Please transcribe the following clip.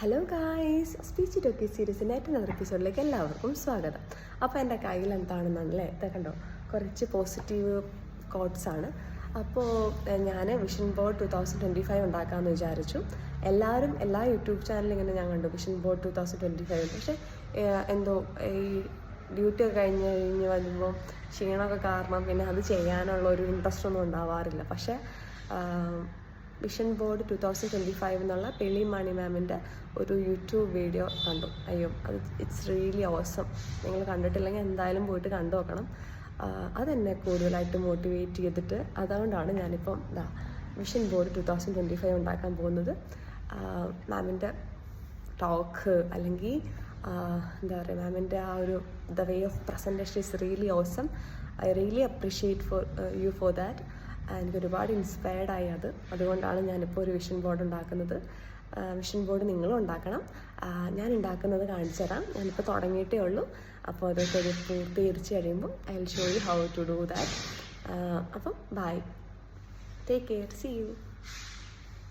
Hello guys, speech talkie സീരീസിൻ്റെ ഏറ്റവും നല്ല എപ്പിസോഡിലേക്ക് എല്ലാവർക്കും സ്വാഗതം. അപ്പോൾ എൻ്റെ കയ്യിൽ എന്താണെന്നല്ലേ ഇത് കണ്ടോ, കുറച്ച് പോസിറ്റീവ് കോട്ട്സാണ്. അപ്പോൾ ഞാൻ വിഷൻ ബോർഡ് 2025 ഉണ്ടാക്കാമെന്ന് വിചാരിച്ചു. എല്ലാ യൂട്യൂബ് ചാനലും ഇങ്ങനെ ഞാൻ കണ്ടു വിഷൻ ബോർഡ് 2025. പക്ഷേ എന്തോ ഈ ഡ്യൂട്ടി ഒക്കെ കഴിഞ്ഞ് വരുമ്പോൾ ക്ഷീണമൊക്കെ കാരണം പിന്നെ അത് ചെയ്യാനുള്ള ഒരു ഇൻട്രസ്റ്റ് ഒന്നും ഉണ്ടാവാറില്ല. പക്ഷേ വിഷൻ ബോർഡ് 2025 എന്നുള്ള പെളി മണി മാമിൻ്റെ ഒരു യൂട്യൂബ് വീഡിയോ കണ്ടു. അയ്യോ, അത് ഇറ്റ്സ് റിയലി ഓസം. നിങ്ങൾ കണ്ടിട്ടില്ലെങ്കിൽ എന്തായാലും പോയിട്ട് കണ്ടു നോക്കണം. അതെന്നെ കൂടുതലായിട്ട് മോട്ടിവേറ്റ് ചെയ്തിട്ട് അതുകൊണ്ടാണ് ഞാനിപ്പം വിഷൻ ബോർഡ് 2025 ഉണ്ടാക്കാൻ പോകുന്നത്. മാമിൻ്റെ ടോക്ക് അല്ലെങ്കിൽ എന്താ പറയുക, മാമിൻ്റെ ആ ഒരു the way of presentation is really awesome. I really appreciate you for that. എനിക്ക് ഒരുപാട് ഇൻസ്പയർഡായി അതുകൊണ്ടാണ് ഞാനിപ്പോൾ ഒരു വിഷൻ ബോർഡ് ഉണ്ടാക്കുന്നത്. വിഷൻ ബോർഡ് നിങ്ങളും ഉണ്ടാക്കണം. ഞാൻ ഉണ്ടാക്കുന്നത് കാണിച്ചു തരാം. ഞാനിപ്പോൾ തുടങ്ങിയിട്ടേ ഉള്ളൂ. അപ്പോൾ അതൊക്കെ പൂർത്തീകരിച്ച് കഴിയുമ്പോൾ I will show you how to do that. അപ്പം bye, take care, see U.